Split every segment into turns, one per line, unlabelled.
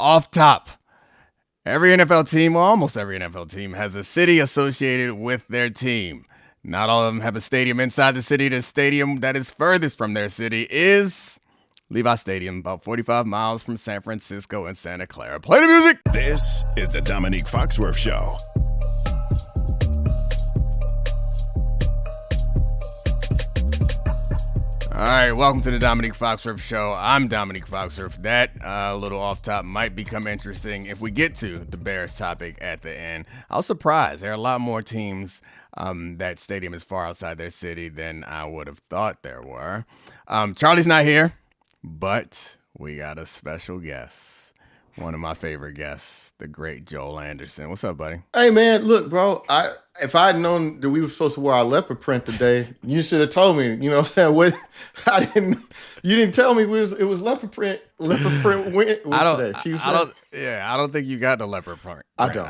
Off top. Every NFL team, well, almost every NFL team, has a city associated with their team. Not all of them have a stadium inside the city. The stadium that is furthest from their city is Levi Stadium, about 45 miles from San Francisco and Santa Clara. Play the music!
This is the Domonique Foxworth Show.
All right, welcome to the Domonique Foxworth Show. I'm Domonique Foxworth. That little off top might become interesting if we get to the Bears topic at the end. I was surprised. There are a lot more teams that stadium is far outside their city than I would have thought there were. Charlie's not here, but we got a special guest. One of my favorite guests, the great Joel Anderson. What's up, buddy?
Hey, man, look, bro, if I had known that we were supposed to wear our leopard print today, you should have told me. You know what I'm saying? You didn't tell me it was leopard print. Leopard print today.
I don't think you got the leopard print.
I don't.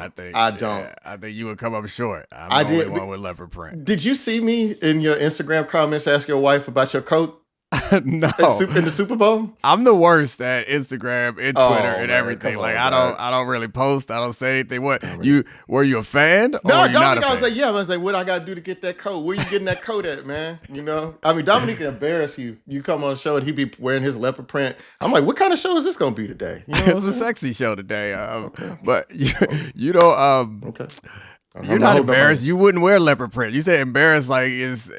I think you would come up short. I'm the only one with leopard print.
Did you see me in your Instagram comments ask your wife about your coat?
No,
in the Super Bowl.
I'm the worst at Instagram and Twitter and everything. Like I don't really post. I don't say anything. What were you a fan? Or
No,
were you not a
Dominique. I was
fan?
like, yeah. I was like, what I got to do to get that coat? Where you getting that coat at, man? You know, I mean, Dominique can embarrass you. You come on a show and he be wearing his leopard print. I'm like, what kind of show is this gonna be today? You know
It was a sexy show today. But you don't.
Okay.
You're not embarrassed. You wouldn't wear leopard print. You said embarrassed like is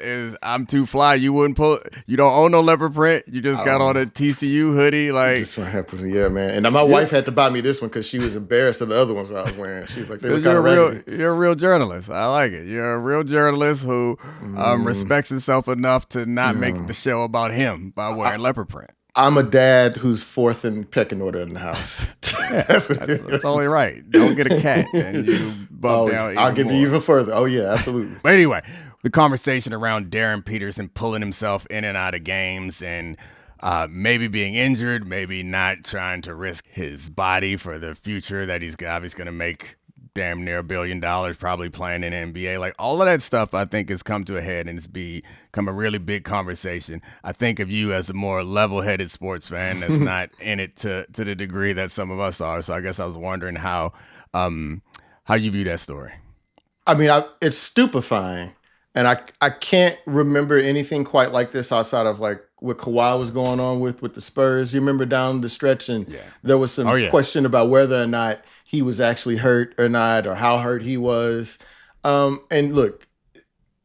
I'm too fly. You wouldn't pull. You don't own no leopard print. You just got on a TCU hoodie. Like
just what happened. Yeah, man. And my wife had to buy me this one because she was embarrassed of the other ones I was wearing. She's like, they look kind of raggedy.
You're a real journalist. I like it. You're a real journalist who respects himself enough to not make the show about him by wearing leopard print.
I'm a dad who's fourth in pecking order in the house.
That's only right. Don't get a cat and you bump down.
I'll give you even further. Oh yeah, absolutely.
But anyway, the conversation around Darryn Peterson pulling himself in and out of games and maybe being injured, maybe not trying to risk his body for the future that he's obviously going to make damn near $1 billion probably playing in the NBA. Like all of that stuff I think has come to a head and it's become a really big conversation. I think of you as a more level-headed sports fan that's not in it to the degree that some of us are. So I guess I was wondering how you view that story.
I mean, it's stupefying. And I can't remember anything quite like this outside of like what Kawhi was going on with the Spurs. You remember down the stretch and there was some question about whether or not he was actually hurt or not, or how hurt he was. And look,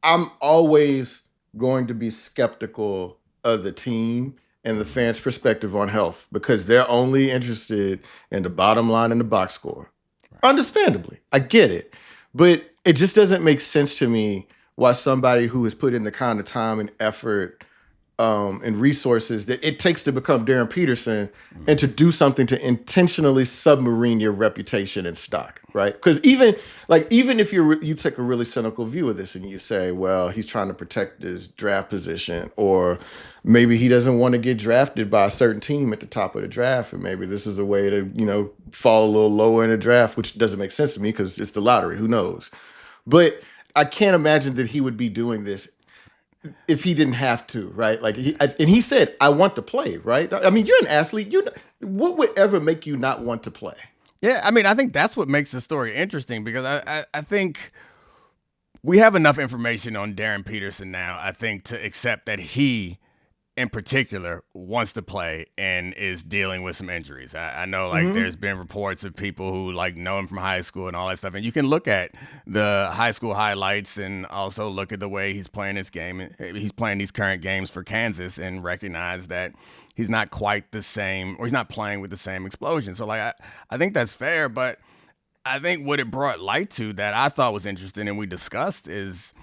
I'm always going to be skeptical of the team and the fans' perspective on health because they're only interested in the bottom line and the box score. Right. Understandably, I get it. But it just doesn't make sense to me why somebody who has put in the kind of time and effort and resources that it takes to become Darryn Peterson and to do something to intentionally submarine your reputation and stock, right? Because even if you take a really cynical view of this and you say, well, he's trying to protect his draft position, or maybe he doesn't want to get drafted by a certain team at the top of the draft, and maybe this is a way to, fall a little lower in the draft, which doesn't make sense to me because it's the lottery. Who knows? But I can't imagine that he would be doing this if he didn't have to, right? Like, he said, I want to play, right? I mean, you're an athlete. What would ever make you not want to play?
Yeah, I mean, I think that's what makes the story interesting because I think we have enough information on Darryn Peterson now, I think, to accept that he, in particular, wants to play and is dealing with some injuries. I know, there's been reports of people who, know him from high school and all that stuff. And you can look at the high school highlights and also look at the way he's playing this game. He's playing these current games for Kansas and recognize that he's not quite the same, or he's not playing with the same explosion. So, I think that's fair. But I think what it brought light to that I thought was interesting and we discussed is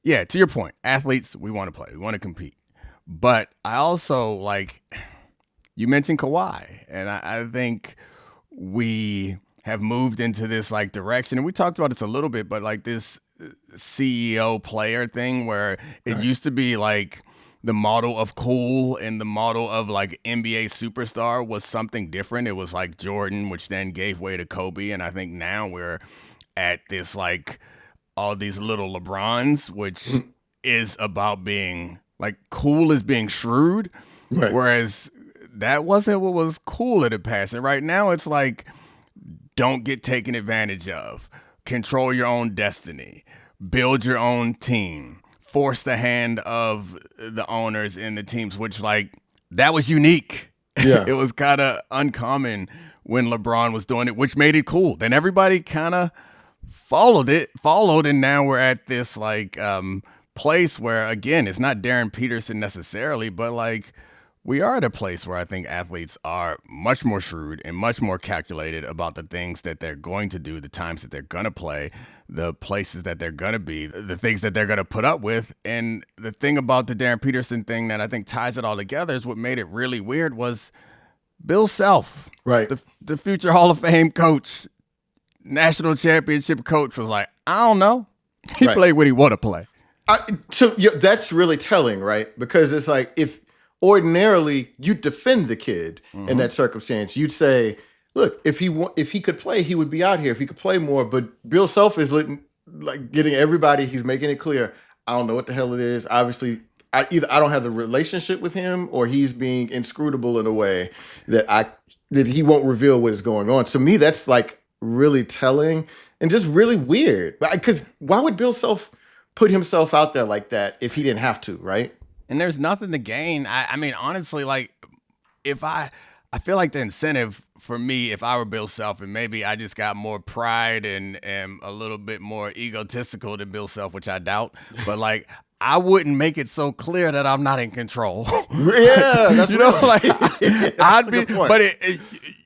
yeah, to your point, athletes, we want to play. We want to compete. But I also, you mentioned Kawhi, and I think we have moved into this, direction. And we talked about this a little bit, but, this CEO player thing where it used to be, the model of cool and the model of, NBA superstar was something different. It was, Jordan, which then gave way to Kobe. And I think now we're at this, all these little LeBrons, which is about being cool as being shrewd, right. Whereas that wasn't what was cool in the past. And right now it's like, don't get taken advantage of. Control your own destiny. Build your own team. Force the hand of the owners in the teams, which like that was unique.
Yeah.
It was kind of uncommon when LeBron was doing it, which made it cool. Then everybody kind of followed, and now we're at this like place where, again, it's not Darryn Peterson necessarily, but like we are at a place where I think athletes are much more shrewd and much more calculated about the things that they're going to do, the times that they're going to play, the places that they're going to be, the things that they're going to put up with. And the thing about the Darryn Peterson thing that I think ties it all together is what made it really weird was Bill Self,
right?
The future Hall of Fame coach, national championship coach, was like, I don't know. He played what he want to play.
That's really telling, right? Because it's like, if ordinarily you defend the kid in that circumstance, you'd say, look, if he could play, he would be out here. If he could play more, but Bill Self is like getting everybody. He's making it clear. I don't know what the hell it is. Obviously, either I don't have the relationship with him, or he's being inscrutable in a way that he won't reveal what is going on. To me, that's like really telling and just really weird. Because why would Bill Self put himself out there like that if he didn't have to, right?
And there's nothing to gain. I mean, honestly, like I feel like the incentive for me, if I were Bill Self, and maybe I just got more pride and am a little bit more egotistical than Bill Self, which I doubt, but like I wouldn't make it so clear that I'm not in control.
Yeah, that's
you know, like I'd be, but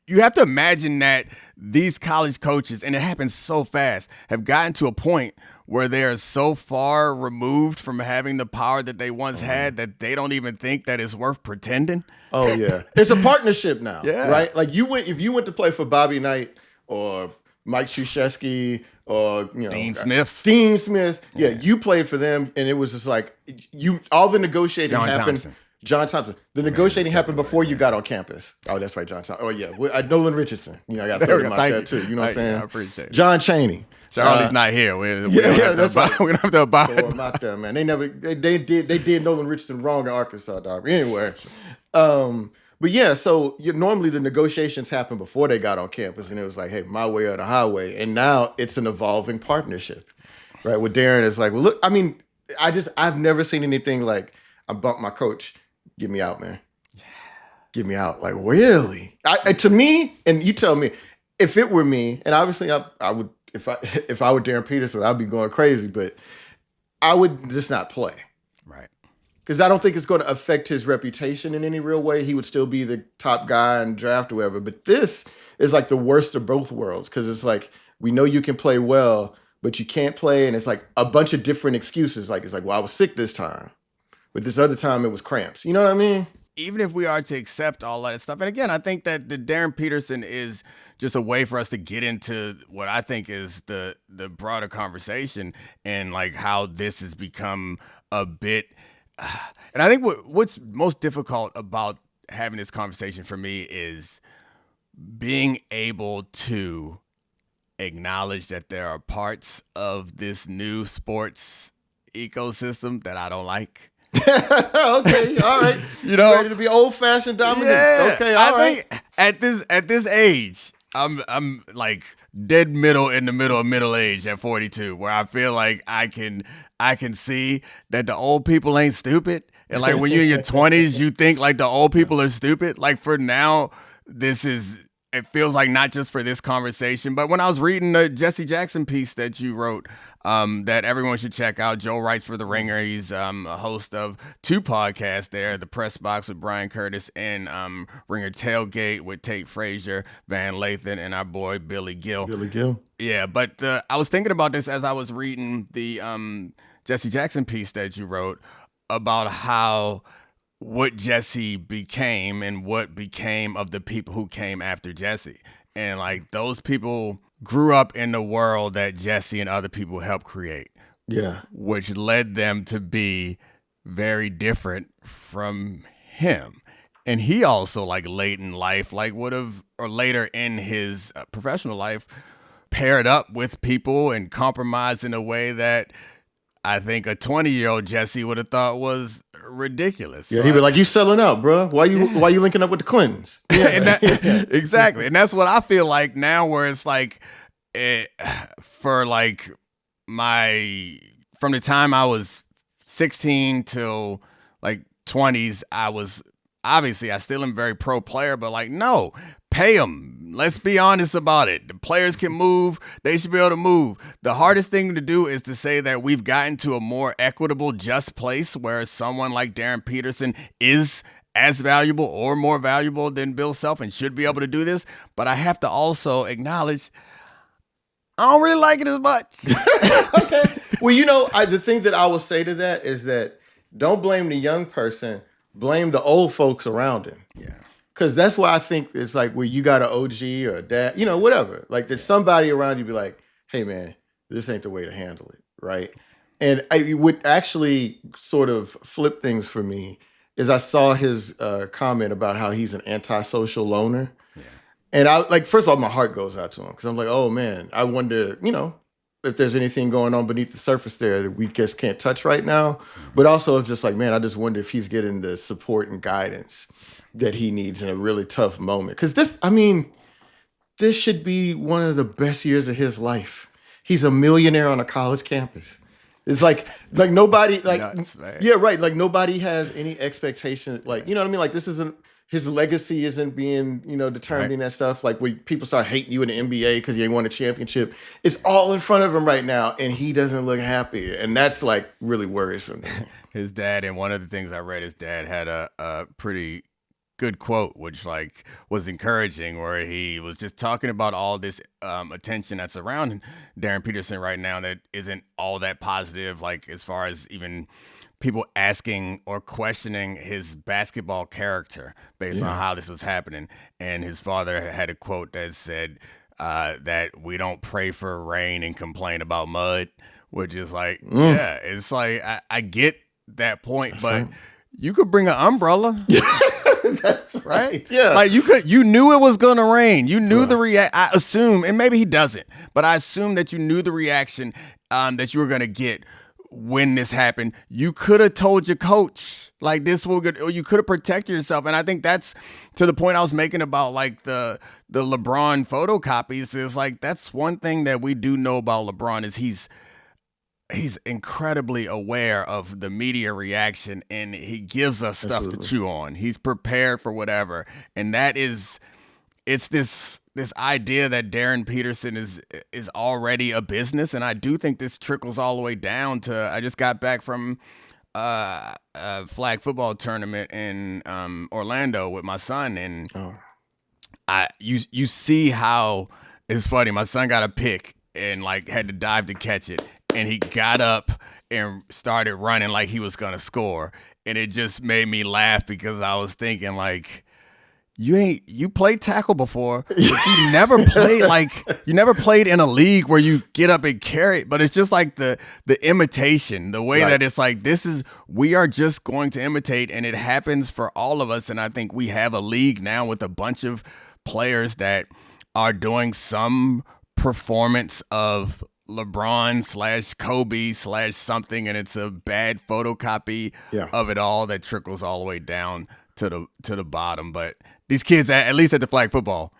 you have to imagine that these college coaches, and it happens so fast, have gotten to a point where they're so far removed from having the power that they once had that they don't even think that it's worth pretending.
Oh yeah, it's a partnership now,
yeah.
Right? Like if you went to play for Bobby Knight or Mike Krzyzewski or
Dean Smith,
yeah, you played for them, and it was just like all the negotiating happened. John Thompson. The negotiating happened before you got on campus. Oh, that's right, John Thompson. Oh yeah, Nolan Richardson. I got to throw him out there too. You know what I'm saying?
I appreciate it.
John Chaney.
Charlie's not here.
That's right.
We're gonna have to abide.
Throw him out there, man. They did Nolan Richardson wrong in Arkansas, dog. Anyway, but yeah. So normally the negotiations happen before they got on campus, and it was like, hey, my way or the highway. And now it's an evolving partnership, right? With Darryn, it's like, well, look. I mean, I've never seen anything like I bumped my coach. Get me out, man. Get me out. Like, really? To me, and you tell me, if it were me, and obviously I would, if I were Darryn Peterson, I'd be going crazy, but I would just not play.
Right.
Because I don't think it's going to affect his reputation in any real way. He would still be the top guy in draft or whatever. But this is like the worst of both worlds, because it's like, we know you can play well, but you can't play, and it's like a bunch of different excuses. Like, it's like, well, I was sick this time, but this other time it was cramps. You know what I mean?
Even if we are to accept all that stuff, and again, I think that the Darryn Peterson is just a way for us to get into what I think is the broader conversation, and like how this has become a bit. And I think what's most difficult about having this conversation for me is being able to acknowledge that there are parts of this new sports ecosystem that I don't like.
Okay, all right. Ready to be old-fashioned, Dominic?
Yeah,
okay, all right.
I think at this age, I'm like dead middle in the middle of middle age at 42, where I feel like I can see that the old people ain't stupid. And like when you're in your 20s, you think like the old people are stupid. Like for now, it feels like not just for this conversation, but when I was reading the Jesse Jackson piece that you wrote, that everyone should check out. Joe writes for The Ringer. He's a host of 2 podcasts there, The Press Box with Brian Curtis and Ringer Tailgate with Tate Frazier, Van Lathan, and our boy Billy Gill. Yeah, but I was thinking about this as I was reading the Jesse Jackson piece that you wrote about how what Jesse became and what became of the people who came after Jesse. And like those people grew up in the world that Jesse and other people helped create.
Yeah.
Which led them to be very different from him. And he also like late in life, like would have, or later in his professional life, paired up with people and compromised in a way that I think a 20-year-old Jesse would have thought was ridiculous.
Yeah, he was like, "You selling out, bro? Why you linking up with the Clintons?"
Yeah, exactly. And that's what I feel like now, where it's like, for like from the time I was 16 till like 20s, I was obviously, I still am very pro player, but like, no, pay them. Let's be honest about it. The players can move. They should be able to move. The hardest thing to do is to say that we've gotten to a more equitable, just place where someone like Darryn Peterson is as valuable or more valuable than Bill Self and should be able to do this. But I have to also acknowledge, I don't really like it as much.
Okay. Well, the thing that I will say to that is that don't blame the young person. Blame the old folks around him.
Yeah.
Because that's why I think it's like where you got an OG or a dad, whatever. Like there's somebody around you be like, hey, man, this ain't the way to handle it, right? And it would actually sort of flip things for me is I saw his comment about how he's an antisocial loner. Yeah. And first of all, my heart goes out to him because I'm like, oh, man, I wonder, if there's anything going on beneath the surface there that we just can't touch right now. But also it's just like, man, I just wonder if he's getting the support and guidance that he needs in a really tough moment. Because this should be one of the best years of his life. He's a millionaire on a college campus. It's like nobody,
nuts,
yeah, right. Like nobody has any expectation. Like, you know what I mean? Like this isn't, his legacy isn't being, determined in that stuff. Like when people start hating you in the NBA because you ain't won a championship, it's all in front of him right now, and he doesn't look happy, and that's like really worrisome.
His dad, and one of the things I read, his dad had a pretty good quote, which like was encouraging, where he was just talking about all this attention that's surrounding Darryn Peterson right now that isn't all that positive, like as far as even people asking or questioning his basketball character based on how this was happening. And his father had a quote that said that we don't pray for rain and complain about mud, which is like, yeah, it's like, I get that point, that's but right. You could bring an umbrella.
That's right. Yeah.
Like you knew it was going to rain. You knew the I assume, and maybe he doesn't, but I assume that you knew the reaction that you were going to get when this happened. You could have told your coach like this will get, or you could have protected yourself. And I think that's to the point I was making about like the LeBron photocopies is like, that's one thing that we do know about LeBron is he's incredibly aware of the media reaction, and he gives us stuff to chew on. He's prepared for whatever. And it's this idea that Darryn Peterson is already a business. And I do think this trickles all the way down to, I just got back from a flag football tournament in Orlando with my son. And you see how it's funny. My son got a pick and like had to dive to catch it. And he got up and started running like he was going to score. And it just made me laugh because I was thinking like, you played tackle before, but you never played in a league where you get up and carry it. But it's just like the imitation, the way that it's like, we are just going to imitate, and it happens for all of us. And I think we have a league now with a bunch of players that are doing some performance of LeBron / Kobe / something, and it's a bad photocopy of it all that trickles all the way down to the bottom. But these kids, at least at the flag football,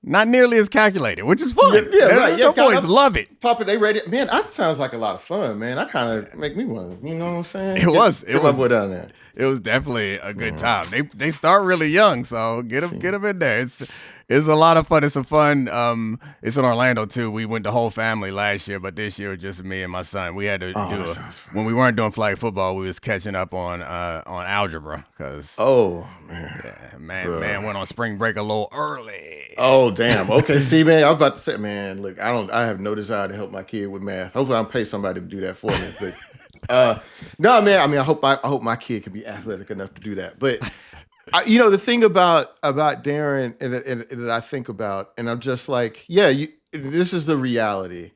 not nearly as calculated, which is fun.
Yeah, right.
The boys love it.
Papa, they ready. Man, that sounds like a lot of fun, man. That kind of make me want to, you know what I'm saying?
It was
my boy down there.
It was definitely a good time. They start really young, so get them in there. It's a lot of fun. It's a fun. It's in Orlando too. We went the whole family last year, but this year just me and my son. We had to when we weren't doing flag football, we was catching up on algebra because man went on spring break a little early.
Oh damn. Okay, see, man, I was about to say, man, look, I have no desire to help my kid with math. Hopefully, I'll pay somebody to do that for me, but. No, man. I mean, I hope my kid can be athletic enough to do that. But the thing about Darryn and that I think about, and I'm just like, this is the reality.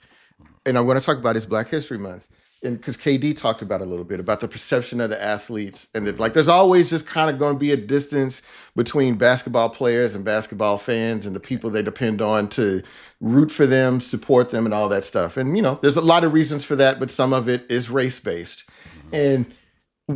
And I'm going to talk about is Black History Month, and because KD talked about it a little bit about the perception of the athletes, and that like there's always just kind of going to be a distance between basketball players and basketball fans and the people they depend on to root for them, support them, and all that stuff. And there's a lot of reasons for that, but some of it is race based. And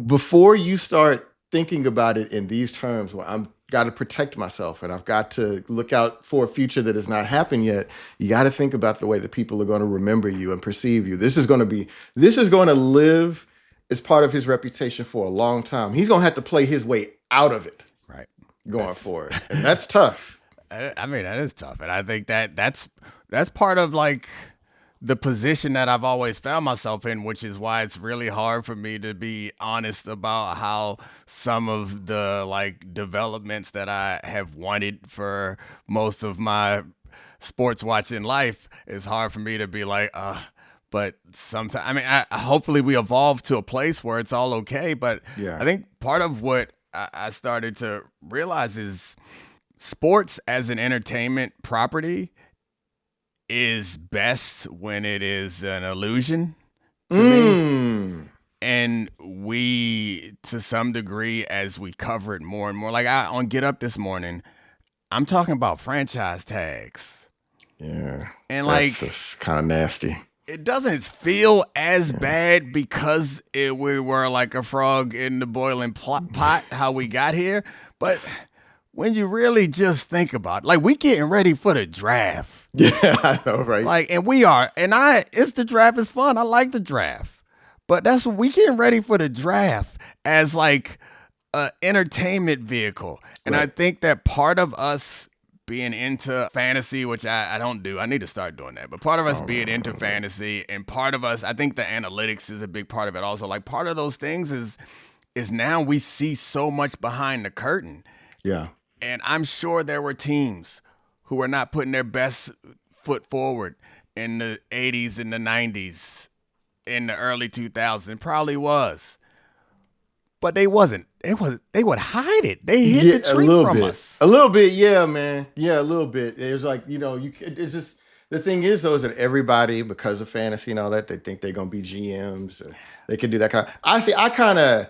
before you start thinking about it in these terms, where I'm got to protect myself and I've got to look out for a future that has not happened yet, you got to think about the way that people are going to remember you and perceive you. This is going to live as part of his reputation for a long time. He's going to have to play his way out of it,
right,
going forward, and that's tough.
I mean, that is tough, and I think that's part of like the position that I've always found myself in, which is why it's really hard for me to be honest about how some of the like developments that I have wanted for most of my sports watching life is hard for me to be like, but sometimes, I mean, hopefully we evolve to a place where it's all okay. But
Yeah.
I think part of what I started to realize is sports as an entertainment property is best when it is an illusion to me. And we, to some degree, as we cover it more and more, like on Get Up this morning, I'm talking about franchise tags.
Yeah.
And
that's just kind of nasty.
It doesn't feel as bad because we were like a frog in the boiling pot, how we got here. But when you really just think about it, like we getting ready for the draft.
Yeah, I know, right?
Like, and we are, it's the draft is fun. I like the draft, but that's what we getting ready for the draft as like a entertainment vehicle. And
Right.
I think that part of us being into fantasy, which I don't do, I need to start doing that. But part of us being into fantasy, and part of us, I think the analytics is a big part of it also. Like part of those things is now we see so much behind the curtain.
Yeah.
And I'm sure there were teams who were not putting their best foot forward in the 80s and the 90s, in the early 2000s. Probably was. But they wasn't. They would hide it. They hid the treat from us.
A little bit, yeah, man. Yeah, a little bit. It was like, it's just, the thing is, though, is that everybody, because of fantasy and all that, they think they're going to be GMs. And they can do that kind of.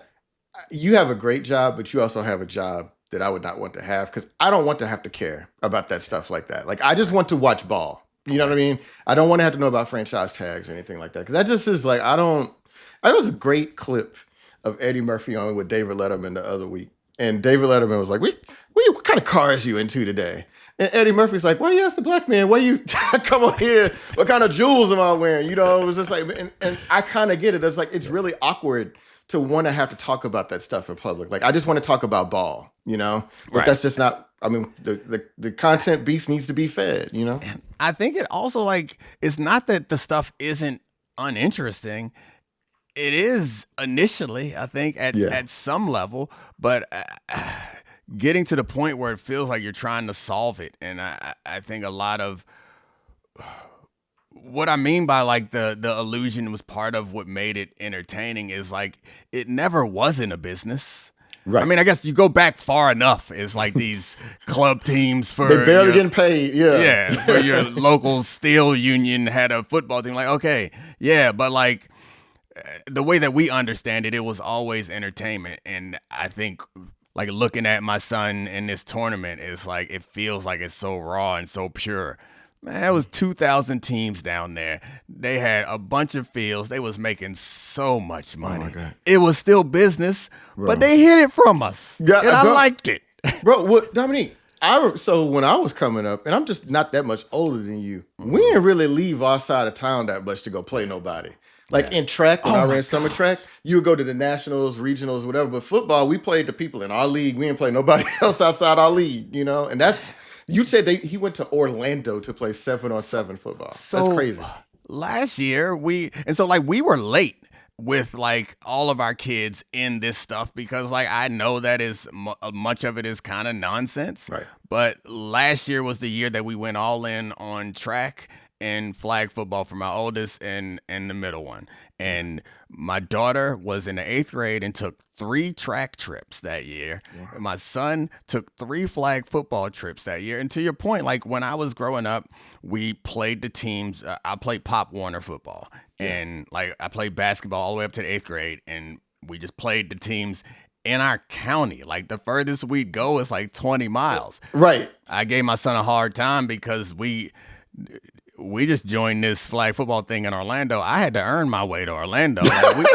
You have a great job, but you also have a job that I would not want to have, because I don't want to have to care about that stuff like that. Like, I just want to watch ball. You know what I mean? I don't want to have to know about franchise tags or anything like that. Because that just is like, it was a great clip of Eddie Murphy on with David Letterman the other week. And David Letterman was like, what kind of cars you into today? And Eddie Murphy's like, why you ask the black man? Why you come on here? What kind of jewels am I wearing? You know, it was just like, and I kind of get it. It's like, it's really awkward to want to have to talk about that stuff in public. Like, I just want to talk about ball, you know? But
Right.
that's just not, I mean, the content beast needs to be fed, you know?
And I think it also, like, it's not that the stuff isn't uninteresting. It is initially, I think, at some level, but getting to the point where it feels like you're trying to solve it. And I think a lot of what I mean by like the illusion was part of what made it entertaining is like it never wasn't a business.
Right.
I mean, I guess you go back far enough. It's like these club teams for
They're barely getting paid. Yeah.
Yeah. Where your local steel union had a football team. Like, okay, yeah, but like the way that we understand it, it was always entertainment. And I think like looking at my son in this tournament is like, it feels like it's so raw and so pure. Man, it was 2,000 teams down there. They had a bunch of fields. They was making so much money.
Oh my God.
It was still business, but they hid it from us.
Yeah,
and I
bro.
liked it.
Bro, what, Dominique, so when I was coming up, and I'm just not that much older than you, we didn't really leave our side of town that much to go play nobody. Like in track, when I ran summer track, you would go to the nationals, regionals, whatever. But football, we played the people in our league. We didn't play nobody else outside our league, you know? And that's, you said he went to Orlando to play 7-on-7 football. That's crazy.
Last year, we were late with like all of our kids in this stuff because like I know that is much of it is kind of nonsense.
Right.
But last year was the year that we went all in on track and flag football for my oldest and the middle one. And my daughter was in the 8th grade and took 3 track trips that year. Wow. And my son took 3 flag football trips that year. And to your point, like when I was growing up, we played the teams. I played Pop Warner football. Yeah. And like I played basketball all the way up to the 8th grade. And we just played the teams in our county. Like the furthest we'd go is like 20 miles.
Right.
I gave my son a hard time because we just joined this flag football thing in Orlando. I had to earn my way to Orlando. Like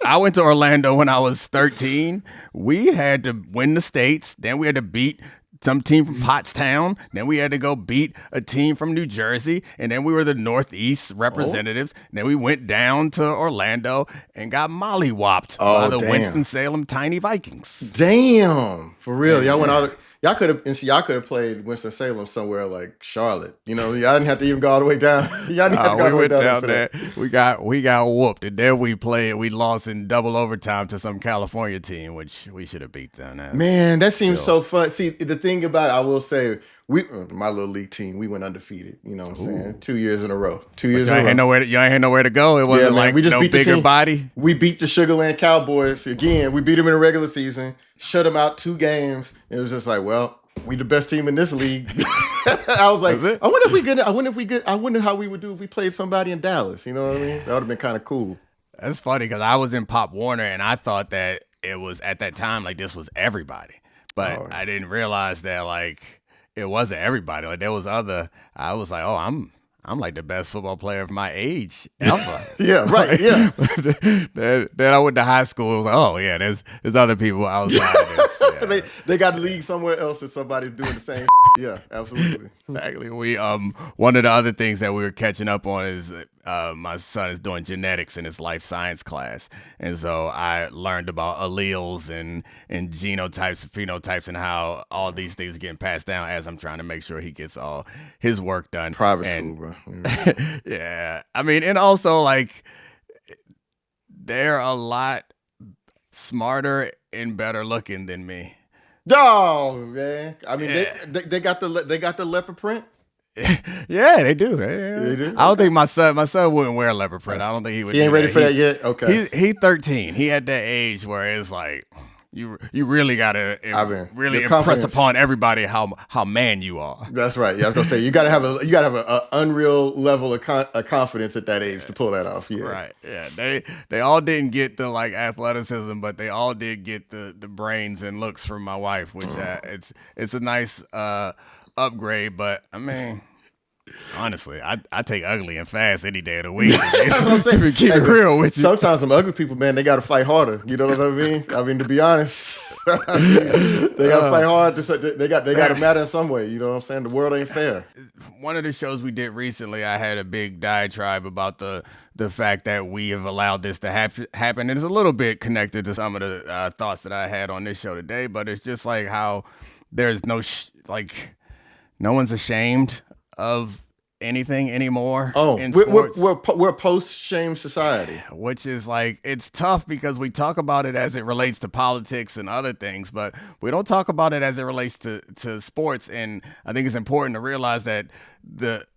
I went to Orlando when I was 13. We had to win the states. Then we had to beat some team from Pottstown. Then we had to go beat a team from New Jersey. And then we were the Northeast representatives. And then we went down to Orlando and got mollywopped by the Winston-Salem Tiny Vikings.
Damn. For real. Y'all went out. Y'all could have played Winston-Salem somewhere like Charlotte. Y'all didn't have to even go all the way down. Y'all didn't have to go all the way down
there. We got whooped, and then we lost in double overtime to some California team, which we should have beat them.
Man, that seems so fun. See, the thing about it, I will say, my little league team, we went undefeated. You know what I'm saying? 2 years in a row. 2 years in a row.
You ain't had nowhere to go. It wasn't like we just beat bigger body.
We beat the Sugarland Cowboys again. We beat them in the regular season. Shut them out 2 games. It was just like, well, we the best team in this league. I was like, I wonder how we would do if we played somebody in Dallas. You know what I mean? That would have been kind of cool.
That's funny because I was in Pop Warner and I thought that it was at that time like this was everybody, but I didn't realize that like it wasn't everybody. Like there was other. I was like, I'm like the best football player of my age ever.
Yeah, right. Yeah.
Then I went to high school. It was like, there's other people outside of this. Yeah.
they got a league somewhere else and somebody's doing the same. Yeah, absolutely.
Exactly. We one of the other things that we were catching up on is my son is doing genetics in his life science class, and so I learned about alleles and genotypes and phenotypes and how all these things are getting passed down as I'm trying to make sure he gets all his work done.
Private school, bro.
Yeah, I mean, and also like they're a lot smarter and better looking than me.
Oh man, I mean they got the leopard print.
Yeah, they do. They do. I don't think my son wouldn't wear a leopard print. I don't think he would.
He ain't ready for that yet. Okay,
he's 13. He at that age where it's like you really gotta really impress upon everybody how man you are.
That's right. Yeah, I was gonna say you gotta have a unreal level of confidence at that age to pull that off. Yeah,
right. Yeah, they all didn't get the like athleticism, but they all did get the brains and looks from my wife, which it's a nice upgrade. But I mean, honestly, I take ugly and fast any day of the week. That's what I'm saying. Keep it real with you.
Sometimes some ugly people, man, they got to fight harder. You know what I mean? I mean, to be honest, they got to fight hard. They got to matter in some way. You know what I'm saying? The world ain't fair.
One of the shows we did recently, I had a big diatribe about the fact that we have allowed this to happen. And it's a little bit connected to some of the thoughts that I had on this show today, but it's just like how there's no one's ashamed of anything anymore. In sports.
We're a post-shame society,
which is like it's tough because we talk about it as it relates to politics and other things, but we don't talk about it as it relates to sports. And I think it's important to realize that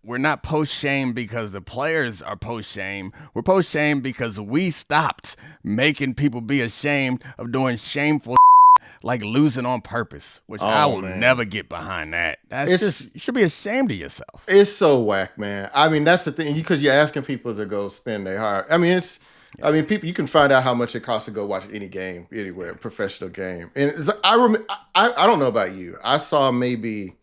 we're not post-shame because the players are post-shame. We're post-shame because we stopped making people be ashamed of doing shameful like losing on purpose, which I will never get behind that. You should be ashamed of yourself.
It's so whack, man. I mean, that's the thing, because you're asking people to go spend their heart. I mean, people, you can find out how much it costs to go watch any game, anywhere, professional game. And I don't know about you. I saw maybe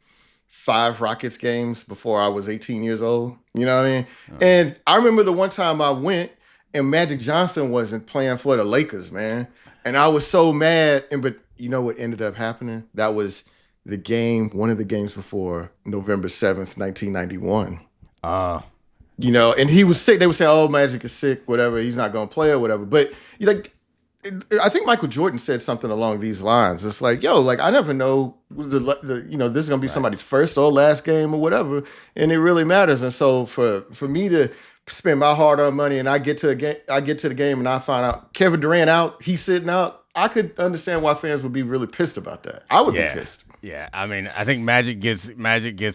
5 Rockets games before I was 18 years old. You know what I mean? And I remember the one time I went and Magic Johnson wasn't playing for the Lakers, man. And I was so mad. But you know what ended up happening? That was one of the games before November 7th, 1991. And he was sick. They would say, oh, Magic is sick, whatever. He's not going to play or whatever. But I think Michael Jordan said something along these lines. It's like, I never know this is going to be somebody's first or last game or whatever. And it really matters. And so for me to spend my hard-earned money and I get to the game and I find out Kevin Durant out, he's sitting out, I could understand why fans would be really pissed about that. I would be pissed.
Yeah, I mean, I think Magic gets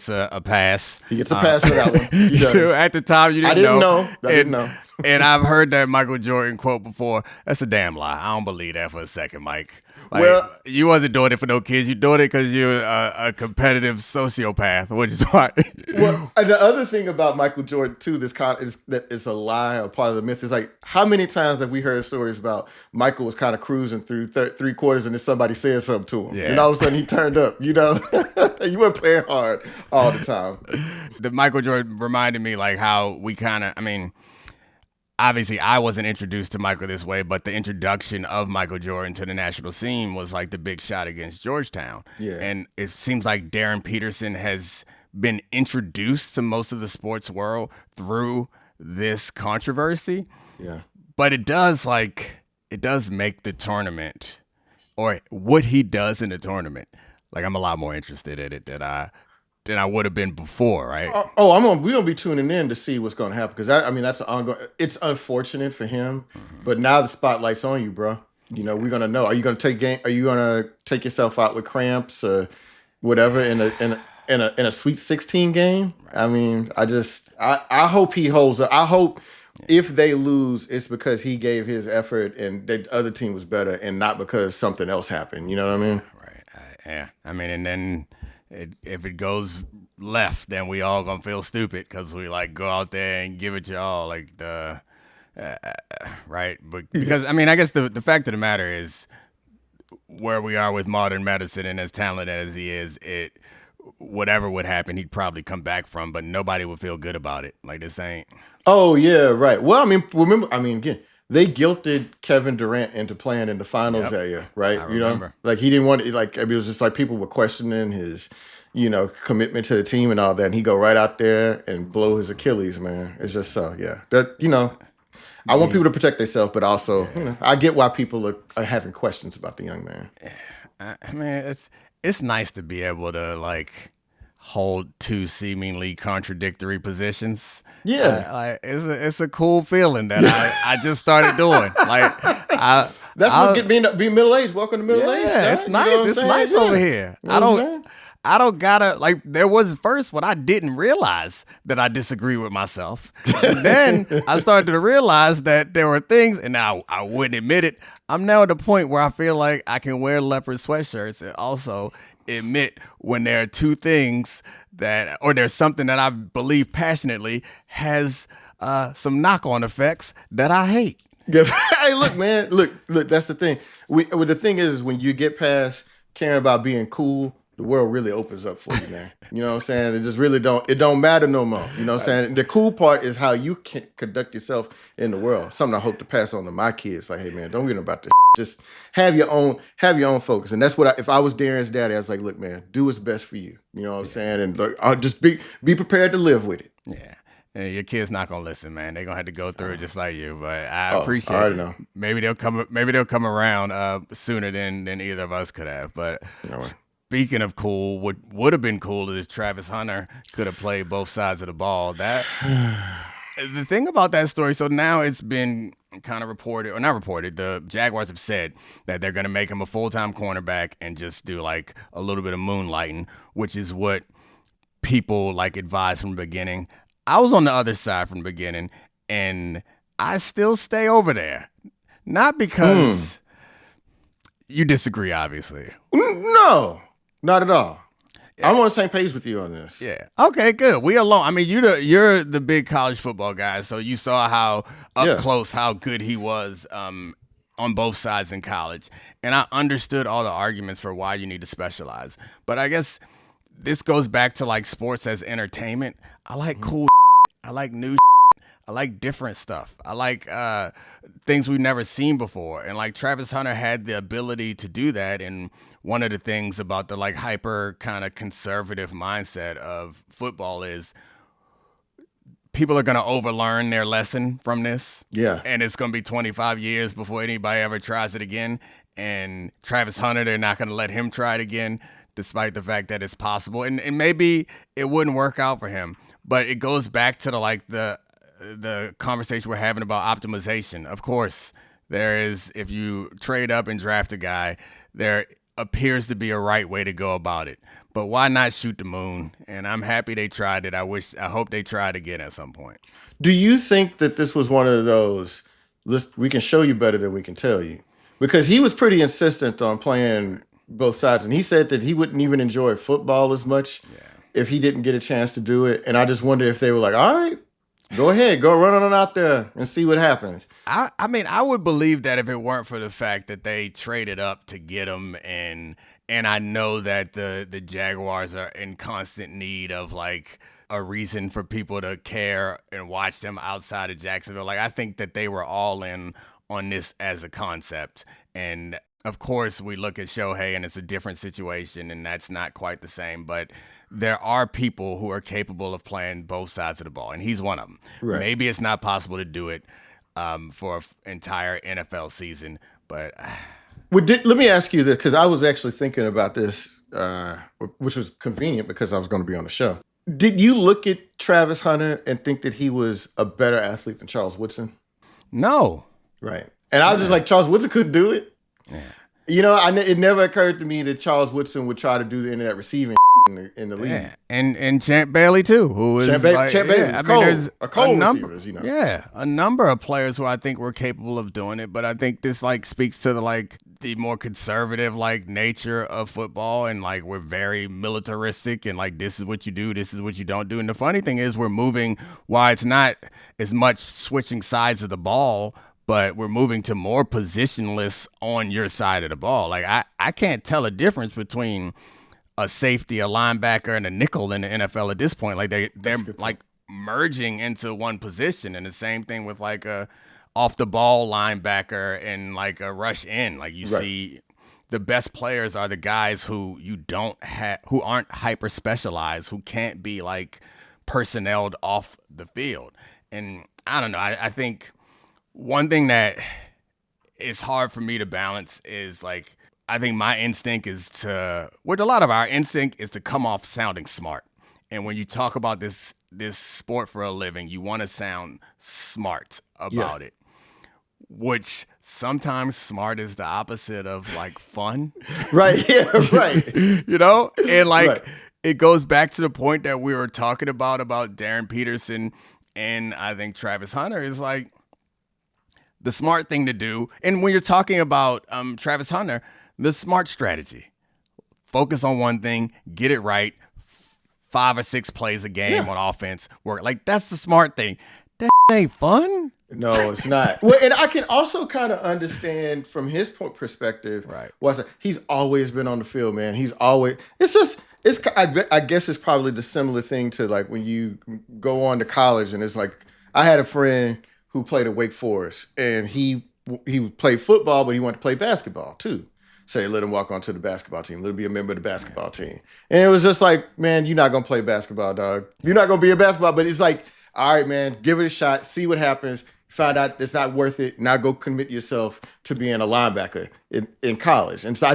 a pass.
He gets a pass for that one. He does.
At the time, you didn't know.
I didn't know.
And I've heard that Michael Jordan quote before. That's a damn lie. I don't believe that for a second, Mike. You wasn't doing it for no kids. You're doing it because you're a competitive sociopath, which is why.
Well, and the other thing about Michael Jordan too, that is a lie or part of the myth, is like how many times have we heard stories about Michael was kind of cruising through 3 quarters and then somebody said something to him, and all of a sudden he turned up. You know, you weren't playing hard all the time.
The Michael Jordan reminded me like how we kind of, I mean, obviously I wasn't introduced to Michael this way, but the introduction of Michael Jordan to the national scene was like the big shot against Georgetown.
Yeah.
And it seems like Darryn Peterson has been introduced to most of the sports world through this controversy.
Yeah.
But it does make the tournament, or what he does in the tournament, like I'm a lot more interested in it than I would have been before, right?
We're gonna be tuning in to see what's gonna happen, because that's an ongoing. It's unfortunate for him, but now the spotlight's on you, bro. You know, we're gonna know. Are you gonna take yourself out with cramps or whatever in a Sweet 16 game? I mean, I hope he holds up. I hope. If they lose, it's because he gave his effort and the other team was better, and not because something else happened. You know what I mean?
Right. I mean, and then if it goes left, then we all gonna feel stupid because we like go out there and give it your all, like right. But because I mean, I guess the fact of the matter is where we are with modern medicine, and as talented as he is, whatever would happen, he'd probably come back from, but nobody would feel good about it. Like this ain't.
Oh yeah, right. Well, I mean, remember, again, they guilted Kevin Durant into playing in the finals that year, right?
I remember.
Like he didn't want it. Like it was just like people were questioning his, commitment to the team and all that, and he go right out there and blow his Achilles, man. It's just so that I want people to protect themselves, but also I get why people are having questions about the young man.
I mean, it's nice to be able to like hold two seemingly contradictory positions.
Yeah,
like it's a cool feeling that I just started doing. Like
that's what being middle aged. Welcome to middle age.
Yeah, it's nice. It's nice over here. I don't gotta like. There was first when I didn't realize that I disagree with myself. And then I started to realize that there were things, and now I wouldn't admit it. I'm now at the point where I feel like I can wear leopard sweatshirts and also admit when there are two things or there's something that I believe passionately has some knock-on effects that I hate.
Hey, look, man, look. That's the thing. The thing is when you get past caring about being cool, the world really opens up for you, man. You know what I'm saying? It just really don't matter no more. You know what I'm saying? The cool part is how you can conduct yourself in the world. Something I hope to pass on to my kids. Like, hey, man, don't worry about this. Just have your own focus. And that's what if I was Darren's daddy, I was like, look, man, do what's best for you. You know what I'm saying? And look, I'll just be prepared to live with it.
Yeah. And your kids not gonna listen, man. They're gonna have to go through it just like you. But I appreciate
I already know.
Maybe they'll come around sooner than either of us could have. But speaking of cool, what would have been cool is if Travis Hunter could have played both sides of the ball. That the thing about that story, so now it's been kind of reported, or not reported, the Jaguars have said that they're going to make him a full-time cornerback and just do like a little bit of moonlighting, which is what people like advised from the beginning. I was on the other side from the beginning, and I still stay over there. Not because you disagree, obviously.
No, not at all. I'm on the same page with you on this.
Yeah. Okay, good. We alone. I mean, you're the big college football guy, so you saw how close, how good he was on both sides in college. And I understood all the arguments for why you need to specialize. But I guess this goes back to like sports as entertainment. I like cool I like new I like different stuff. I like things we've never seen before. And like Travis Hunter had the ability to do that. And one of the things about the like hyper kind of conservative mindset of football is people are going to overlearn their lesson from this.
Yeah.
And it's going to be 25 years before anybody ever tries it again. And Travis Hunter, they're not going to let him try it again, despite the fact that it's possible. And maybe it wouldn't work out for him. But it goes back to the conversation we're having about optimization. Of course, there is, if you trade up and draft a guy, there appears to be a right way to go about it. But why not shoot the moon? And I'm happy they tried it. I hope they try it again at some point.
Do you think that this was one of those, we can show you better than we can tell you? Because he was pretty insistent on playing both sides. And he said that he wouldn't even enjoy football as much if he didn't get a chance to do it. And I just wonder if they were like, all right, go ahead, go run on out there and see what happens.
I mean, I would believe that if it weren't for the fact that they traded up to get him and And I know that the Jaguars are in constant need of like a reason for people to care and watch them outside of Jacksonville. Like, I think that they were all in on this as a concept. And of course, we look at Shohei and it's a different situation, and that's not quite the same. But there are people who are capable of playing both sides of the ball, and he's one of them.
Right.
Maybe it's not possible to do it for an entire NFL season, but
let me ask you this, because I was actually thinking about this, which was convenient because I was going to be on the show. Did you look at Travis Hunter and think that he was a better athlete than Charles Woodson?
No.
Right. And I was just like, Charles Woodson couldn't do it.
Yeah.
You know, it never occurred to me that Charles Woodson would try to do the internet receiving in the league.
Yeah. And Champ Bailey too, who is
Champ Bailey was cold. There's a cold receivers, you know.
Yeah, a number of players who I think were capable of doing it, but I think this like speaks to the more conservative like nature of football, and like we're very militaristic and like this is what you do, this is what you don't do. And the funny thing is we're moving, while it's not as much switching sides of the ball, but we're moving to more positionless on your side of the ball. Like I can't tell a difference between a safety, a linebacker, and a nickel in the NFL at this point. Like they're like merging into one position, and the same thing with like a off the ball linebacker and like a rush in. Like you see, the best players are the guys who who aren't hyper specialized, who can't be like personneled off the field. And I don't know. I think one thing that is hard for me to balance is like, I think my instinct is a lot of our instinct is to come off sounding smart. And when you talk about this sport for a living, you want to sound smart about it, which sometimes smart is the opposite of like fun.
Right. Yeah. Right.
You know, and like it goes back to the point that we were talking about Darryn Peterson and I think Travis Hunter is like the smart thing to do. And when you're talking about Travis Hunter, the smart strategy, focus on one thing, get it right, 5 or 6 plays a game on offense, work. Like, that's the smart thing. That ain't fun.
No, it's not. Well, and I can also kind of understand from his perspective.
Right.
He's always been on the field, man. I guess it's probably the similar thing to like when you go on to college and it's like, I had a friend who played at Wake Forest and he played football, but he wanted to play basketball too. So they let him walk onto the basketball team, let him be a member of the basketball team. And it was just like, man, you're not going to play basketball, dog. You're not going to be a basketball, but it's like, all right, man, give it a shot, see what happens. Find out it's not worth it. Now go commit yourself to being a linebacker in college. And so I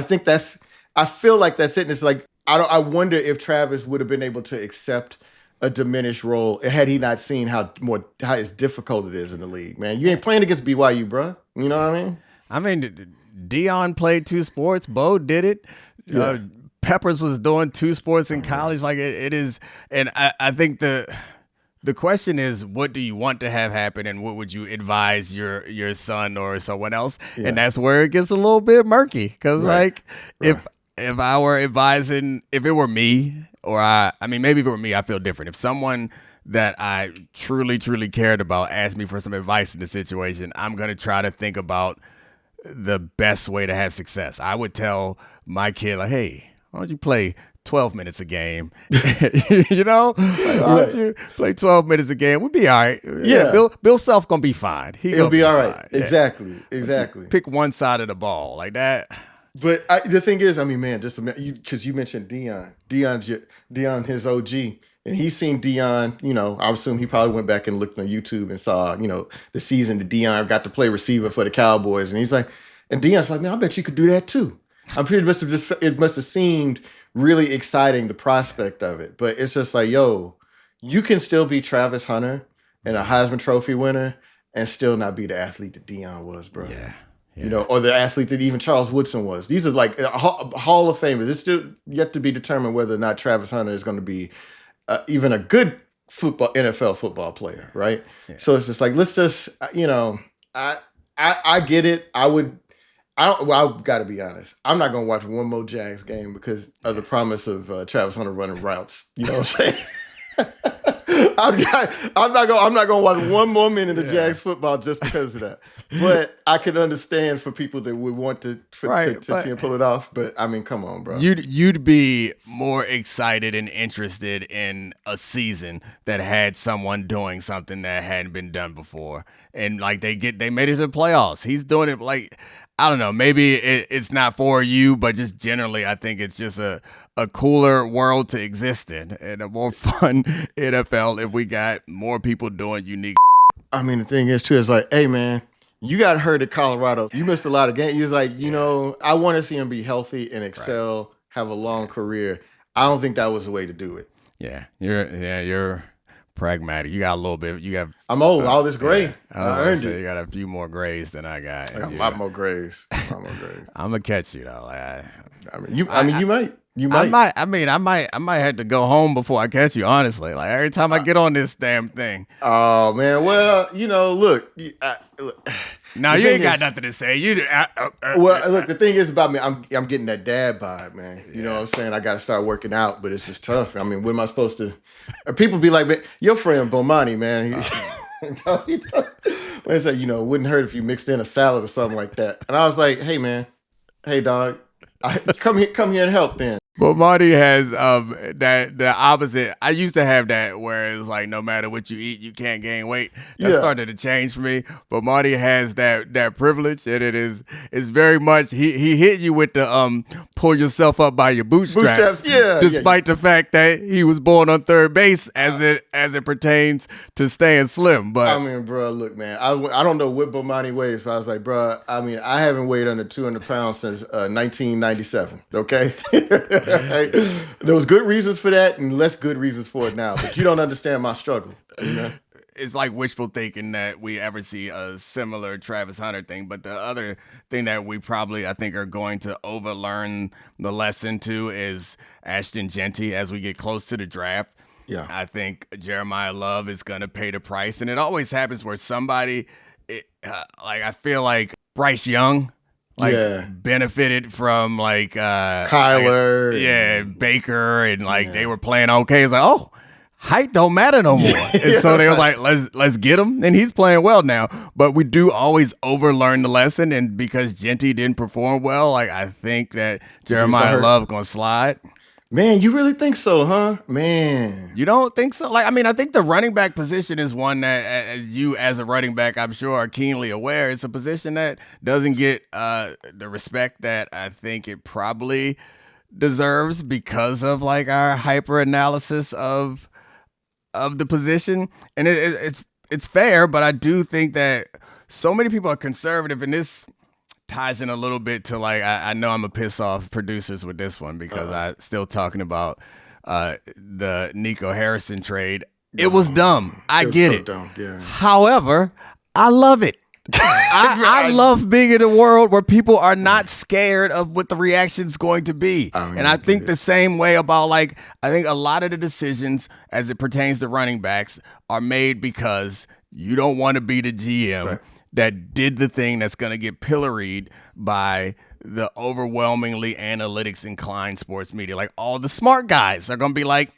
feel like that's it. And it's like, I wonder if Travis would have been able to accept a diminished role had he not seen how as difficult it is in the league, man. You ain't playing against BYU, bro. You know what I mean?
I mean, Dion played 2 sports. Bo did it.
Yeah.
Peppers was doing 2 sports in college. Like it is. And I think the question is, what do you want to have happen, and what would you advise your son or someone else? Yeah. And that's where it gets a little bit murky. Because if I were advising, if it were me, or maybe if it were me, I feel different. If someone that I truly, truly cared about asked me for some advice in the situation, I'm going to try to think about the best way to have success. I would tell my kid, like, hey, why don't you play 12 minutes a game? You know? Like, why don't you play 12 minutes a game? We'll be all right.
Yeah.
Bill Self going to be fine.
He'll be all right.
Fine.
Exactly.
Pick one side of the ball like that.
But the thing is, I mean, man, because you mentioned Dion, his OG, and he's seen Dion, you know, I assume he probably went back and looked on YouTube and saw, you know, the season that Dion got to play receiver for the Cowboys. And he's like, and Dion's like, man, I bet you could do that too. I'm pretty it must have seemed really exciting, the prospect of it. But it's just like, yo, you can still be Travis Hunter and a Heisman Trophy winner and still not be the athlete that Dion was, bro.
Yeah.
You know, or the athlete that even Charles Woodson was. These are like Hall of Famers. It's still yet to be determined whether or not Travis Hunter is going to be even a good NFL football player, right? Yeah. So it's just like, let's just, you know, I get it. I've got to be honest. I'm not going to watch one more Jags game because of the promise of Travis Hunter running routes. You know what I'm saying? I'm not gonna watch one more minute of Jags football just because of that. But I could understand for people that would want to see him pull it off. But I mean, come on, bro.
You'd be more excited and interested in a season that had someone doing something that hadn't been done before, and like they made it to the playoffs. He's doing it like. I don't know, maybe it's not for you, but just generally, I think it's just a cooler world to exist in and a more fun NFL if we got more people doing unique.
I mean, the thing is, too, is like, hey, man, you got hurt at Colorado. You missed a lot of games. He was like, I want to see him be healthy and excel, have a long career. I don't think that was the way to do it.
Yeah, you're pragmatic. You got a little bit.
I'm old. All this gray.
Yeah,
I earned it.
You got a few more grays than I got.
I got a lot more grays.
I'm gonna catch you though.
You might.
I might have to go home before I catch you. Honestly, like every time I get on this damn thing.
Oh man. Well, look.
Now you ain't got nothing to say.
Well, look. The thing is about me. I'm getting that dad vibe, man. You know what I'm saying? I got to start working out, but it's just tough. I mean, what am I supposed to? People be like, man, your friend Bomani, man. When it's like, wouldn't hurt if you mixed in a salad or something like that. And I was like, hey, man, hey, dog, come here and help then.
But Marty has the opposite. I used to have that where it's like no matter what you eat, you can't gain weight. That started to change for me. But Marty has that privilege, and it's very much he hit you with the pull yourself up by your bootstraps. Despite the fact that he was born on third base as it pertains to staying slim. But
I mean, bro, look, man, I don't know what Bomani weighs, but I was like, bro, I mean, I haven't weighed under 200 pounds since 1997. Okay. There was good reasons for that and less good reasons for it now, but you don't understand my struggle.
It's like wishful thinking that we ever see a similar Travis Hunter thing. But the other thing that we probably, I think, are going to overlearn the lesson to is Ashton Jeanty as we get close to the draft.
Yeah,
I think Jerimiyah Love is going to pay the price. And it always happens where somebody, I feel like Bryce Young, benefited from
Kyler,
Baker, and they were playing okay. It's like, oh, height don't matter no more. And so they were like, let's get him, and he's playing well now. But we do always overlearn the lesson, and because Jeanty didn't perform well, I think that Jerimiyah Love gonna slide.
Man, you really think so, huh? Man.
You don't think so? I think the running back position is one that you as a running back, I'm sure, are keenly aware. It's a position that doesn't get the respect that I think it probably deserves because of our hyper analysis of the position. And it's fair, but I do think that so many people are conservative, and this ties in a little bit to I know I'm gonna piss off producers with this one because I'm still talking about the Nico Harrison trade. It was dumb. I get it.
Dumb. Yeah.
However, I love it. I love being in a world where people are not scared of what the reaction's going to be. And I think the same way about I think a lot of the decisions as it pertains to running backs are made because you don't want to be the GM that did the thing that's going to get pilloried by the overwhelmingly analytics inclined sports media. All the smart guys are going to be like,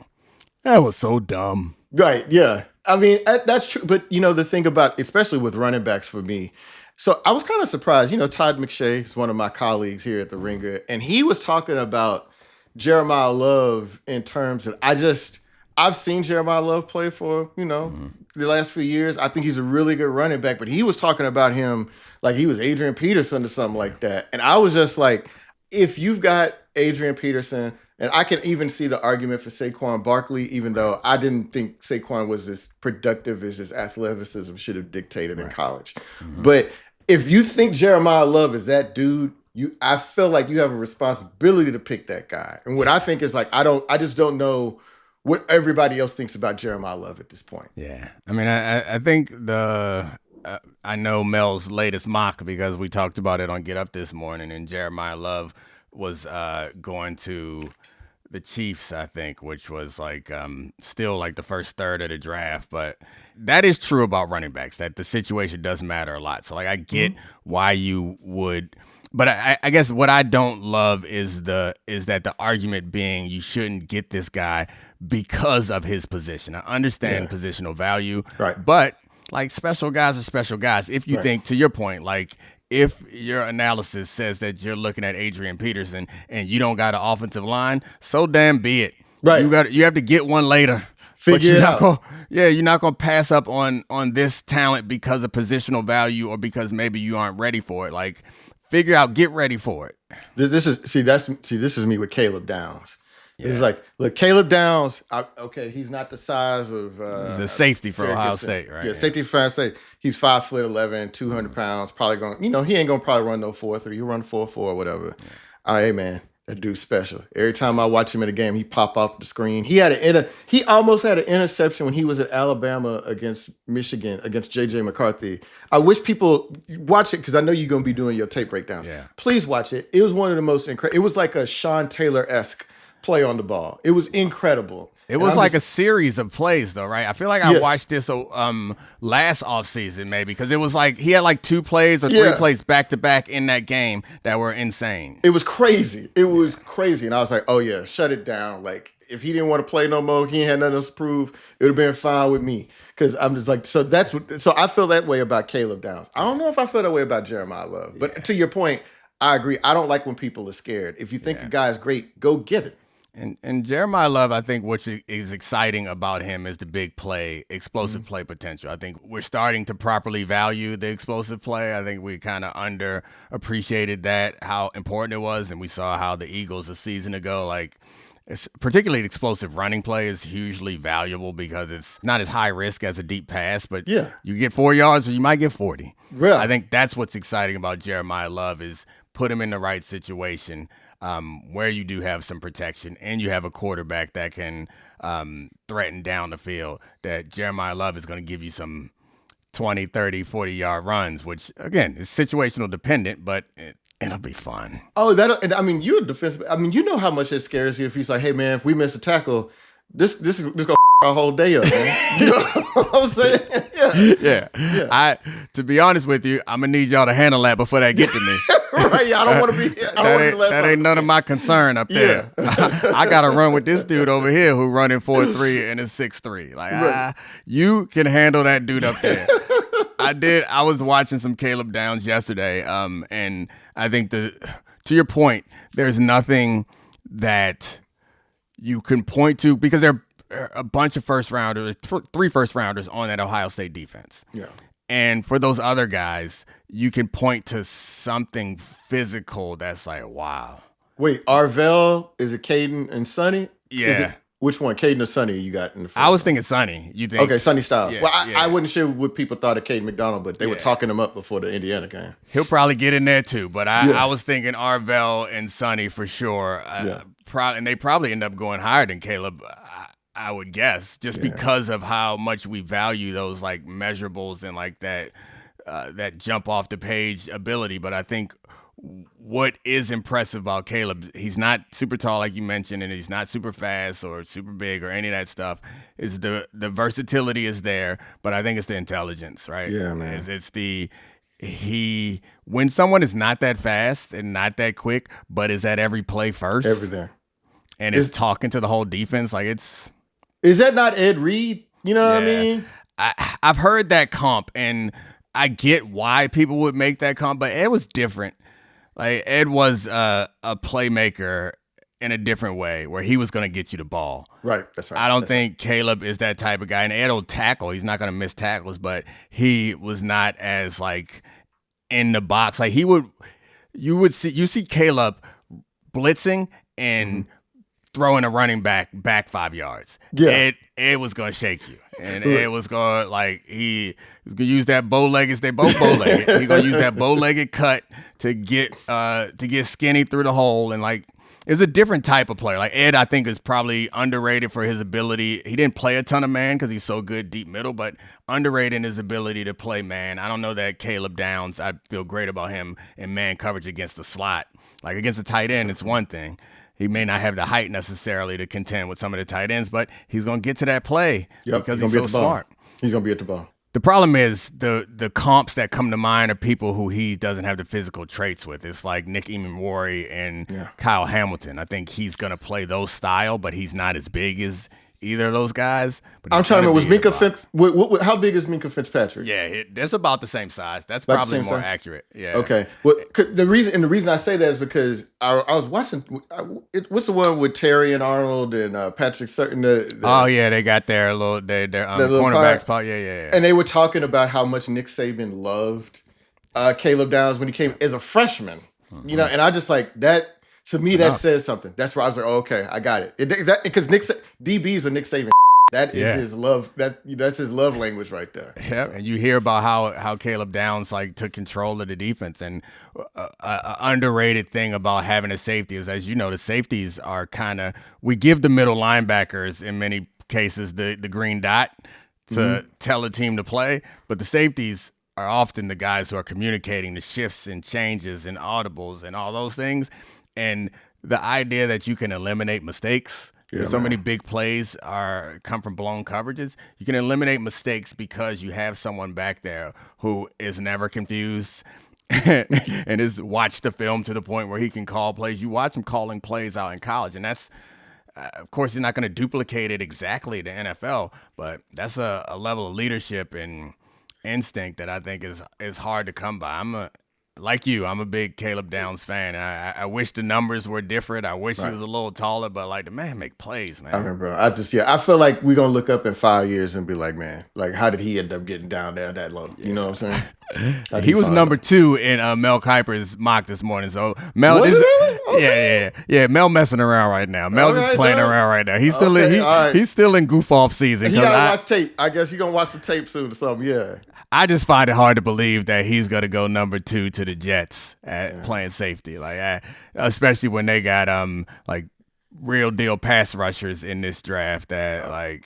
that was so dumb.
Right. Yeah. I mean, that's true. But, the thing about, especially with running backs for me, so I was kind of surprised. Todd McShay is one of my colleagues here at the Ringer, and he was talking about Jerimiyah Love in terms of, I've seen Jerimiyah Love play for, the last few years. I think he's a really good running back, but he was talking about him like he was Adrian Peterson or something like that. And I was just like, if you've got Adrian Peterson, and I can even see the argument for Saquon Barkley, even though I didn't think Saquon was as productive as his athleticism should have dictated in college. Mm-hmm. But if you think Jerimiyah Love is that dude, I feel like you have a responsibility to pick that guy. And what I think is I just don't know what everybody else thinks about Jerimiyah Love at this point.
Yeah. I mean, I think I know Mel's latest mock because we talked about it on Get Up this morning, and Jerimiyah Love was going to the Chiefs, I think, which was still the first third of the draft. But that is true about running backs, that the situation does matter a lot. So I get why you would But I guess what I don't love is that the argument being you shouldn't get this guy because of his position. I understand positional value,
right?
But like special guys are special guys. If you think, to your point, like if your analysis says that you're looking at Adrian Peterson and you don't got an offensive line, so damn be it.
Right.
You have to get one later.
Figure it out.
You're not gonna pass up on this talent because of positional value or because maybe you aren't ready for it. Like, figure out, get ready for it.
This is me with Caleb Downs. Yeah. It's like, look, Caleb Downs. He's not the size of.
He's a safety for Ohio State, right?
Yeah, safety for Ohio State. He's 5'11", 200 pounds. Probably going. He ain't gonna probably run no 4.3. He'll run 4.4 or whatever. Yeah. Hey man, that dude's special. Every time I watch him in a game, he pop off the screen. He almost had an interception when he was at Alabama against Michigan against J.J. McCarthy. I wish people watch it because I know you're gonna be doing your tape breakdowns. Yeah. Please watch it. It was one of the most incredible. It was like a Sean Taylor-esque play on the ball. It was incredible.
It was like a series of plays, though, right? I feel like I watched this last offseason, maybe, because it was like he had like 2 plays or 3 plays back to back in that game that were insane.
It was crazy. And I was like, oh yeah, shut it down. Like, if he didn't want to play no more, he ain't had nothing else to prove, it would have been fine with me. Because I'm just like, so I feel that way about Caleb Downs. I don't know if I feel that way about Jerimiyah Love. But to your point, I agree. I don't like when people are scared. If you think a guy is great, go get it.
And Jerimiyah Love, I think what is exciting about him is the big play, explosive play potential. I think we're starting to properly value the explosive play. I think we kind of underappreciated that, how important it was. And we saw how the Eagles a season ago, like, particularly the explosive running play is hugely valuable because it's not as high risk as a deep pass, but you get 4 yards or you might get 40.
Really?
I think that's what's exciting about Jerimiyah Love is put him in the right situation. Where you do have some protection and you have a quarterback that can threaten down the field, that Jerimiyah Love is going to give you some 20, 30, 40-yard runs, which, again, is situational dependent, but it'll be fun.
Oh, you're a defensive. You know how much it scares you if he's like, hey, man, if we miss a tackle, this is going to our whole day up, man. You know what I'm saying?
Yeah. To be honest with you, I'm going to need y'all to handle that before that get to me.
Right, I don't want to be.
That ain't none of my concern up there. I got to run with this dude over here who running 4.3 and is 6'3". Like, you can handle that dude up there. I was watching some Caleb Downs yesterday, and I think to your point, there's nothing that you can point to because there are a bunch of 3 first rounders on that Ohio State defense. Yeah. And for those other guys, you can point to something physical that's like, wow.
Wait, Arvell, is it Caden and Sonny?
Yeah.
Which one, Caden or Sonny, you got in the first
I was thinking Sonny. You think?
Okay, Sonny Styles. Yeah, well, I wasn't sure what people thought of Caden McDonald, but they were talking him up before the Indiana game.
He'll probably get in there too, but I was thinking Arvell and Sonny for sure. And they probably end up going higher than Caleb. I would guess, just because of how much we value those like measurables and like that jump off the page ability. But I think what is impressive about Caleb, he's not super tall like you mentioned, and he's not super fast or super big or any of that stuff. Is the versatility is there, but I think it's the intelligence, right?
Yeah, man.
It's when someone is not that fast and not that quick, but is at every play first,
everything,
and is talking to the whole defense, like it's.
Is that not Ed Reed? You know what I mean?
I've heard that comp, and I get why people would make that comp, but Ed was different. Like, Ed was a playmaker in a different way, where he was going to get you the ball.
Right, that's right.
I don't think Caleb is that type of guy, and Ed will tackle. He's not going to miss tackles, but he was not as, like, in the box. Like, you see Caleb blitzing and throwing a running back 5 yards. Yeah. Ed was going to shake you. And Ed was going to, like, he was going to use that bow-legged. They both bow-legged. He's going to use that bow-legged cut to get skinny through the hole. And, like, it's a different type of player. Like, Ed, I think, is probably underrated for his ability. He didn't play a ton of man because he's so good deep middle, but underrated in his ability to play man. I don't know that Caleb Downs, I feel great about him in man coverage against the slot. Like, against the tight end, it's one thing. He may not have the height necessarily to contend with some of the tight ends, but he's going to get to that play because he's so smart.
He's going to be at the ball.
The problem is the comps that come to mind are people who he doesn't have the physical traits with. It's like Nick Emmanwori and Kyle Hamilton. I think he's going to play those style, but he's not as big as either of those guys. But
I'm trying to remember, was Minkah how big is Minkah Fitzpatrick?
Yeah, that's about the same size. That's probably more accurate. Yeah.
Okay. Well, the reason I say that is because I was watching. What's the one with Terry and Arnold and Patrick Sutton?
They got their little cornerbacks. Yeah.
And they were talking about how much Nick Saban loved Caleb Downs when he came as a freshman. Mm-hmm. You know, and I just like that. To me, that says something. That's where I was like, oh, okay, I got it. Because DBs are Nick Saban. That is his love. That's his love language right there.
Yeah, so. And you hear about how Caleb Downs took control of the defense. And an underrated thing about having a safety is, as you know, the safeties are we give the middle linebackers in many cases the green dot to tell a team to play, but the safeties are often the guys who are communicating the shifts and changes and audibles and all those things. And the idea that you can eliminate mistakes, so many big plays come from blown coverages. You can eliminate mistakes because you have someone back there who is never confused and has watched the film to the point where he can call plays. You watch him calling plays out in college, and that's, of course, he's not going to duplicate it exactly to NFL, but that's a level of leadership and instinct that I think is hard to come by. Like you, I'm a big Caleb Downs fan. I wish the numbers were different. I wish he was a little taller, but the man make plays, man.
I remember. I feel like we're gonna look up in 5 years and be like, man, how did he end up getting down there that low? You know what I'm saying?
He was number 2 in Mel Kiper's mock this morning. So Mel is Mel messing around right now. Mel just playing around right now. He's still he's still in goof off season.
He gotta watch tape. I guess he's gonna watch some tape soon or something. Yeah.
I just find it hard to believe that he's going to go number 2 to the Jets at playing safety, especially when they got real deal pass rushers in this draft that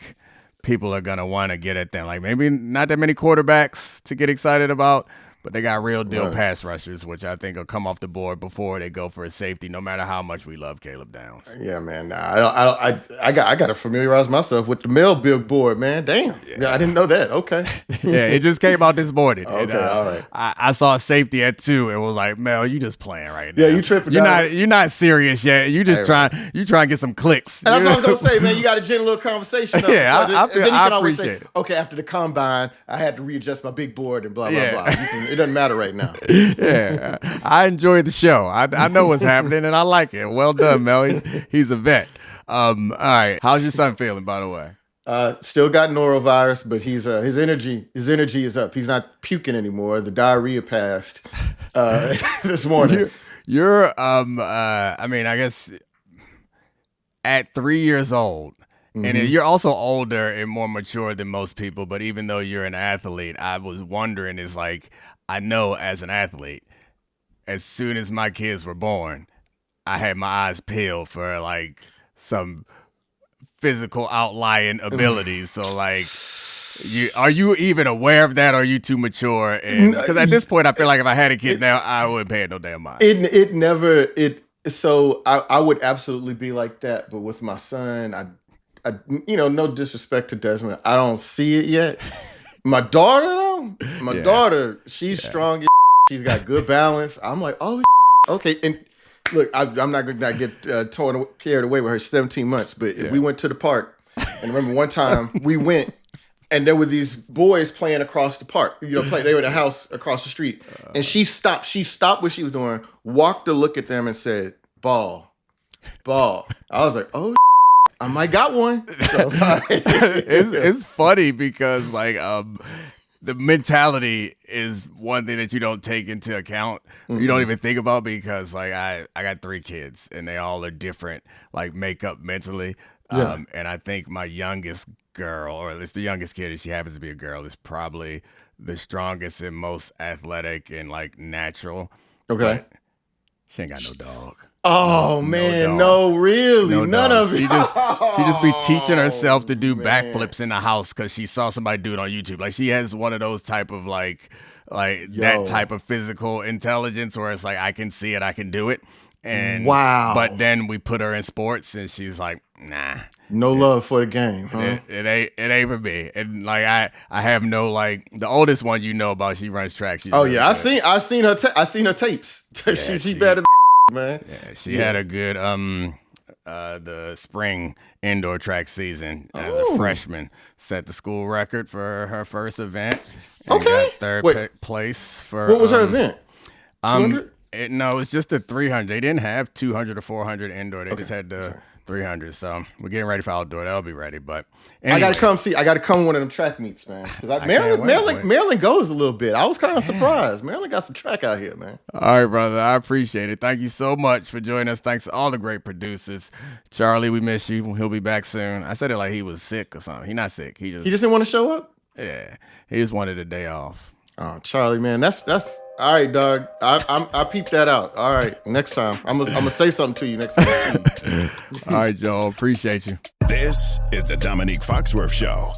people are going to want to get at them. Maybe not that many quarterbacks to get excited about, but they got real deal pass rushers, which I think will come off the board before they go for a safety, no matter how much we love Caleb Downs.
Yeah, man. I got to familiarize myself with the Mel billboard, man. Damn. Yeah, I didn't know that. Okay.
Yeah, it just came out this morning.
Okay, all right.
I saw a safety at 2 and was like, Mel, you just playing right now.
Yeah, you tripping.
You're not serious yet. You just trying to get some clicks.
And that's what I was going to say, man. You got a gentle little conversation.
Yeah, I appreciate it.
Okay, after the combine, I had to readjust my big board and blah, blah, blah. It doesn't matter right now.
Yeah, I enjoyed the show. I know what's happening, and I like it. Well done, Mel. He's a vet. All right, how's your son feeling, by the way?
Still got norovirus, but his energy is up. He's not puking anymore. The diarrhea passed this morning.
You're I guess at 3 years old. Mm-hmm. And you're also older and more mature than most people, but even though you're an athlete, I was wondering, I know as an athlete, as soon as my kids were born, I had my eyes peeled for some physical outlying abilities. So are you even aware of that? Or are you too mature? And because at this point, I feel like if I had a kid now, I wouldn't pay it no damn mind.
So I would absolutely be like that, but with my son, no disrespect to Desmond, I don't see it yet. My daughter, though, daughter, she's strong. She's got good balance. I'm like, oh, okay. And look, I'm not going to get carried away with her. She's 17 months, but we went to the park, and remember one time we went, and there were these boys playing across the park. They were at a house across the street, and she stopped. She stopped what she was doing, walked to look at them, and said, "Ball." I was like, oh. I might got one. So,
it's funny because the mentality is one thing that you don't take into account. Mm-hmm. You don't even think about because I got 3 kids and they all are different, make up mentally. Yeah. And I think my youngest girl, or at least the youngest kid, if she happens to be a girl, is probably the strongest and most athletic and natural.
Okay.
But she ain't got no dog.
Oh man, no, really, none of it.
She just be teaching herself to do backflips in the house because she saw somebody do it on YouTube. She has one of those type of that type of physical intelligence where it's I can see it, I can do it. And
wow.
But then we put her in sports and she's like, Nah.
No love for the game, huh?
It ain't for me. And like I have no like the oldest one you know about. She runs track. She's really
I
good.
seen her tapes.
Yeah,
she better, man.
Yeah, she had a good the spring indoor track season as a freshman. Set the school record for her first event. And got third place for.
What was her event? 200?
No, it's just the 300. They didn't have 200 or 400 indoor. They just had the 300. So we're getting ready for outdoor. That'll be ready. But anyway.
I gotta come to one of them track meets, man. Because Maryland goes a little bit. I was kind of surprised. Maryland got some track out here, man.
All right, brother. I appreciate it. Thank you so much for joining us. Thanks to all the great producers. Charlie, we miss you. He'll be back soon. I said it like he was sick or something. He's not sick. He just
didn't want to show up.
Yeah, he just wanted a day off.
Oh, Charlie, man, that's all right, dog. I peeped that out. All right, next time I'm gonna say something to you next time.
All right, Joe. Appreciate you.
This is the Domonique Foxworth Show.